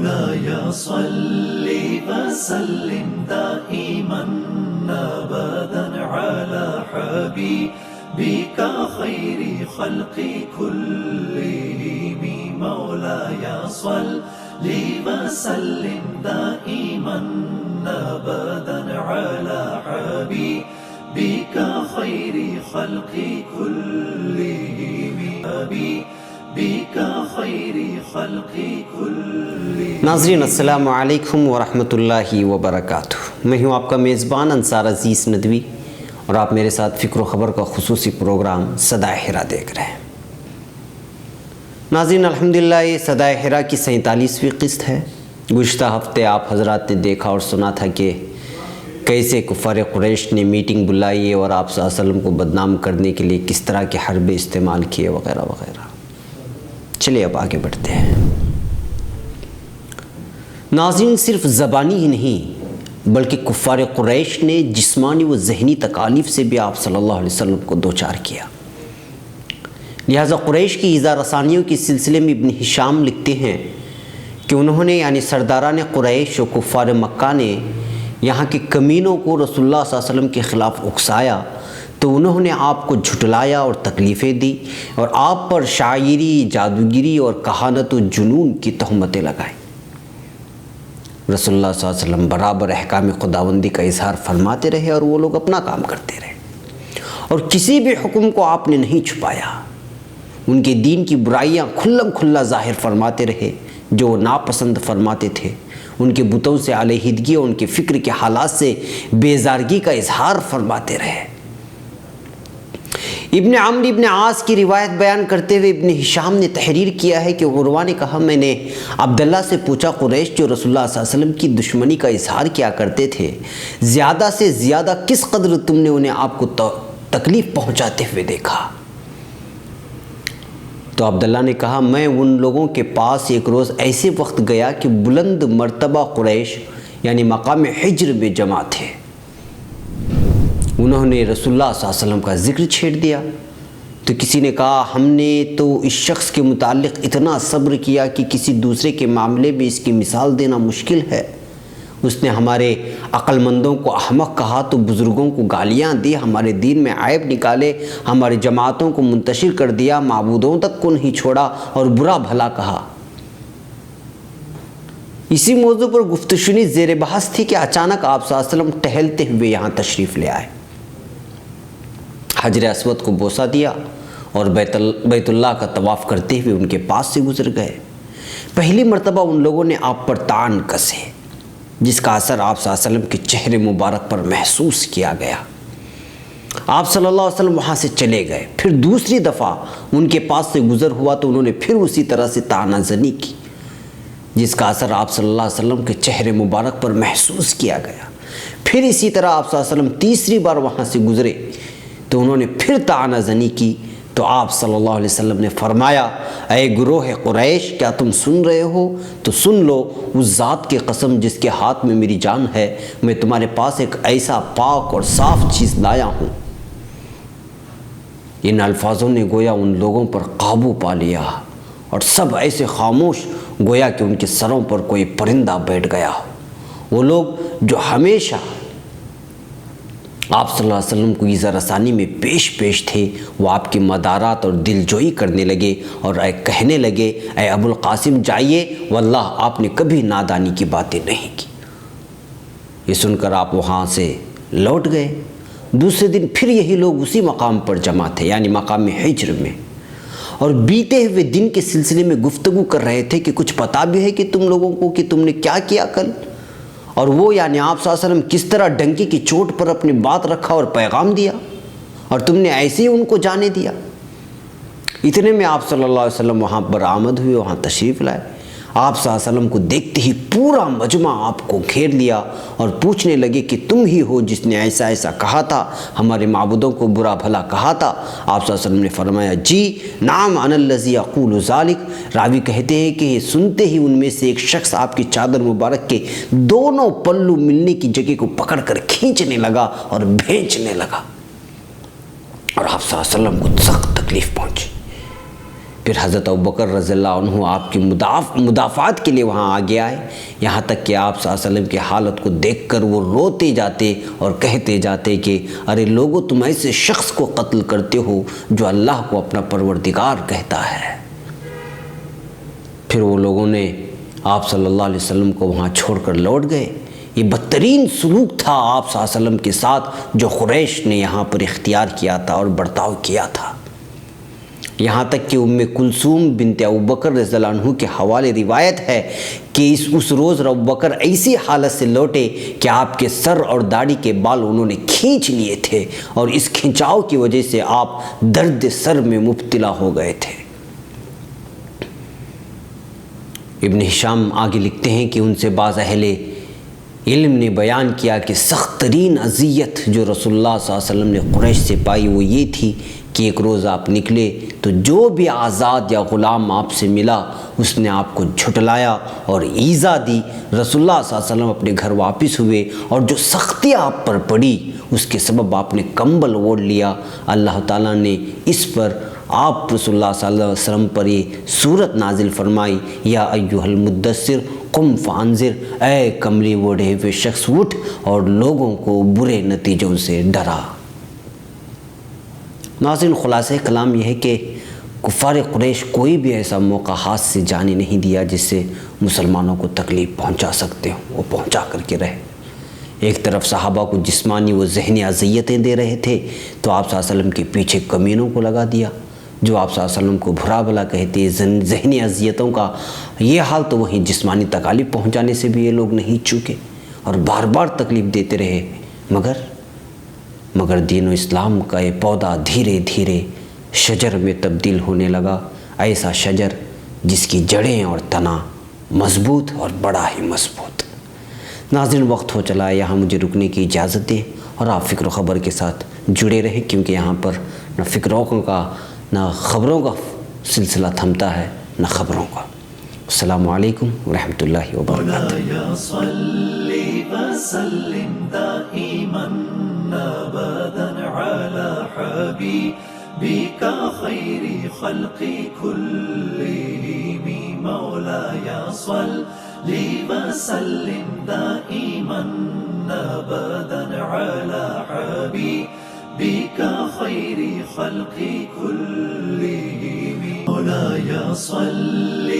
مولاي صل وسلم دائما أبدا على حبيبك خير خلق كلهم مولاي صل وسلم دائما أبدا على حبيبك خير خلق كلهم حبيبك خير خلق كلهم. ناظرین السلام علیکم ورحمۃ اللہ وبرکاتہ. میں ہوں آپ کا میزبان انصار عزیز ندوی اور آپ میرے ساتھ فکر و خبر کا خصوصی پروگرام صدائے حرا دیکھ رہے ہیں. ناظرین الحمدللہ یہ صدائے حرا کی 47ویں قسط ہے. گزشتہ ہفتے آپ حضرات نے دیکھا اور سنا تھا کہ کیسے کفار قریش نے میٹنگ بلائی ہے اور آپ صلی اللہ علیہ وسلم کو بدنام کرنے کے لیے کس طرح کے حربے استعمال کیے وغیرہ وغیرہ. چلیے اب آگے بڑھتے ہیں. ناظرین صرف زبانی ہی نہیں بلکہ کفار قریش نے جسمانی و ذہنی تکالیف سے بھی آپ صلی اللہ علیہ وسلم کو دوچار کیا. لہذا قریش کی ایذا رسانیوں کے سلسلے میں ابن ہشام لکھتے ہیں کہ انہوں نے یعنی سرداران قریش و کفار مکہ نے یہاں کے کمینوں کو رسول اللہ صلی اللہ علیہ وسلم کے خلاف اکسایا تو انہوں نے آپ کو جھٹلایا اور تکلیفیں دی اور آپ پر شاعری، جادوگری اور کہانت و جنون کی تہمتیں لگائیں. رسول اللہ صلی اللہ علیہ وسلم برابر احکام خداوندی کا اظہار فرماتے رہے اور وہ لوگ اپنا کام کرتے رہے اور کسی بھی حکم کو آپ نے نہیں چھپایا. ان کے دین کی برائیاں کھلم کھلا ظاہر فرماتے رہے جو وہ ناپسند فرماتے تھے. ان کے بتوں سے علیحدگی اور ان کے فکر کے حالات سے بیزارگی کا اظہار فرماتے رہے. ابن عمرو ابن عاص کی روایت بیان کرتے ہوئے ابن ہشام نے تحریر کیا ہے کہ عروہ نے کہا میں نے عبداللہ سے پوچھا قریش جو رسول اللہ صلی اللہ علیہ وسلم کی دشمنی کا اظہار کیا کرتے تھے زیادہ سے زیادہ کس قدر تم نے انہیں آپ کو تکلیف پہنچاتے ہوئے دیکھا؟ تو عبداللہ نے کہا میں ان لوگوں کے پاس ایک روز ایسے وقت گیا کہ بلند مرتبہ قریش یعنی مقام حجر میں جمع تھے. انہوں نے رسول اللہ صلی اللہ علیہ وسلم کا ذکر چھیڑ دیا تو کسی نے کہا ہم نے تو اس شخص کے متعلق اتنا صبر کیا کہ کسی دوسرے کے معاملے میں اس کی مثال دینا مشکل ہے. اس نے ہمارے عقل مندوں کو احمق کہا تو بزرگوں کو گالیاں دی، ہمارے دین میں عیب نکالے، ہماری جماعتوں کو منتشر کر دیا، معبودوں تک کو نہیں چھوڑا اور برا بھلا کہا. اسی موضوع پر گفتگو زیر بحث تھی کہ اچانک آپ صلی اللہ علیہ وسلم ٹہلتے ہوئے یہاں تشریف لے آئے. حجر اسود کو بوسہ دیا اور بیت اللہ کا طواف کرتے ہوئے ان کے پاس سے گزر گئے. پہلی مرتبہ ان لوگوں نے آپ پر طعن کسے جس کا اثر آپ صلی اللہ علیہ وسلم کے چہرے مبارک پر محسوس کیا گیا. آپ صلی اللہ علیہ وسلم وہاں سے چلے گئے. پھر دوسری دفعہ ان کے پاس سے گزر ہوا تو انہوں نے پھر اسی طرح سے طعنہ زنی کی جس کا اثر آپ صلی اللہ علیہ وسلم کے چہرے مبارک پر محسوس کیا گیا. پھر اسی طرح آپ صلی اللہ علیہ وسلم تیسری بار وہاں سے گزرے تو انہوں نے پھر طعنہ زنی کی تو آپ صلی اللہ علیہ وسلم نے فرمایا اے گروہ قریش کیا تم سن رہے ہو؟ تو سن لو اس ذات کی قسم جس کے ہاتھ میں میری جان ہے میں تمہارے پاس ایک ایسا پاک اور صاف چیز لایا ہوں. ان الفاظوں نے گویا ان لوگوں پر قابو پا لیا اور سب ایسے خاموش گویا کہ ان کے سروں پر کوئی پرندہ بیٹھ گیا ہو. وہ لوگ جو ہمیشہ آپ صلی اللہ علیہ وسلم کو ایذا رسانی میں پیش تھے وہ آپ کی مدارات اور دل جوئی کرنے لگے اور کہنے لگے اے ابو القاسم جائیے واللہ آپ نے کبھی نادانی کی باتیں نہیں کی. یہ سن کر آپ وہاں سے لوٹ گئے. دوسرے دن پھر یہی لوگ اسی مقام پر جمع تھے یعنی مقام حجر میں اور بیتے ہوئے دن کے سلسلے میں گفتگو کر رہے تھے کہ کچھ پتہ بھی ہے کہ تم لوگوں کو کہ تم نے کیا کیا کل اور وہ یعنی آپ صلی اللہ علیہ وسلم کس طرح ڈنکی کی چوٹ پر اپنی بات رکھا اور پیغام دیا اور تم نے ایسے ہی ان کو جانے دیا. اتنے میں آپ صلی اللہ علیہ وسلم وہاں پر آمد ہوئے، وہاں تشریف لائے. آپ صلی اللہ علیہ وسلم کو دیکھتے ہی پورا مجمع آپ کو گھیر لیا اور پوچھنے لگے کہ تم ہی ہو جس نے ایسا ایسا کہا تھا، ہمارے معبودوں کو برا بھلا کہا تھا. آپ صلی اللہ علیہ وسلم نے فرمایا جی نعم انا الذی اقول ذلک. راوی کہتے ہیں کہ سنتے ہی ان میں سے ایک شخص آپ کی چادر مبارک کے دونوں پلو ملنے کی جگہ کو پکڑ کر کھینچنے لگا اور بھینچنے لگا اور آپ صلی اللہ علیہ وسلم کو سخت تکلیف پہنچی. پھر حضرت ابوبکر رضی اللہ عنہ آپ کی مدافعات کے لیے وہاں آگے آئے، یہاں تک کہ آپ صلی اللہ علیہ وسلم کی حالت کو دیکھ کر وہ روتے جاتے اور کہتے جاتے کہ ارے لوگو، تم ایسے شخص کو قتل کرتے ہو جو اللہ کو اپنا پروردگار کہتا ہے۔ پھر وہ لوگوں نے آپ صلی اللہ علیہ وسلم کو وہاں چھوڑ کر لوٹ گئے۔ یہ بدترین سلوک تھا آپ صلی اللہ علیہ وسلم کے ساتھ جو قریش نے یہاں پر اختیار کیا تھا اور برتاؤ کیا تھا۔ یہاں تک کہ ام کلثوم بنت ابوبکر رضی اللہ عنہ کے حوالے روایت ہے کہ اس روز ابوبکر ایسی حالت سے لوٹے کہ آپ کے سر اور داڑھی کے بال انہوں نے کھینچ لیے تھے، اور اس کھنچاؤ کی وجہ سے آپ درد سر میں مبتلا ہو گئے تھے۔ ابن ہشام آگے لکھتے ہیں کہ ان سے بعض اہل علم نے بیان کیا کہ سخت ترین اذیت جو رسول اللہ صلی اللہ علیہ وسلم نے قریش سے پائی وہ یہ تھی کہ ایک روز آپ نکلے تو جو بھی آزاد یا غلام آپ سے ملا اس نے آپ کو جھٹلایا اور ایذا دی۔ رسول اللہ صلی اللہ علیہ وسلم اپنے گھر واپس ہوئے اور جو سختی آپ پر پڑی اس کے سبب آپ نے کمبل اوڑھ لیا۔ اللہ تعالیٰ نے اس پر آپ رسول اللہ صلی اللہ علیہ وسلم پر یہ سورت نازل فرمائی، یا ایھا المدثر قم فانذر، اے کملی اوڑھے ہوئے شخص اٹھ اور لوگوں کو برے نتیجوں سے ڈرا۔ ناظرین، خلاصہ کلام یہ ہے کہ کفار قریش کوئی بھی ایسا موقع ہاتھ سے جانے نہیں دیا جس سے مسلمانوں کو تکلیف پہنچا سکتے ہوں، وہ پہنچا کر کے رہے۔ ایک طرف صحابہ کو جسمانی و ذہنی اذیتیں دے رہے تھے تو آپ صلی اللہ علیہ وسلم کے پیچھے کمینوں کو لگا دیا جو آپ صلی اللہ علیہ وسلم کو برا بھلا کہتے۔ ذہنی اذیتوں کا یہ حال تو وہیں جسمانی تکالیف پہنچانے سے بھی یہ لوگ نہیں چوکے اور بار بار تکلیف دیتے رہے، مگر دین و اسلام کا یہ پودا دھیرے دھیرے شجر میں تبدیل ہونے لگا، ایسا شجر جس کی جڑیں اور تنا مضبوط اور بڑا ہی مضبوط۔ ناظرین، وقت ہو چلا ہے، یہاں مجھے رکنے کی اجازت دیں اور آپ فکر و خبر کے ساتھ جڑے رہیں، کیونکہ یہاں پر نہ فکروں کا نہ خبروں کا سلسلہ تھمتا ہے نہ خبروں کا۔ السلام علیکم ورحمۃ اللہ وبرکاتہ۔ مولاي صل وسلم دائما ابدا على حبيبك خير خلق كلهم مولاي صل وسلم دائما ابدا على حبيبك خير خلق كلهم مولاي صل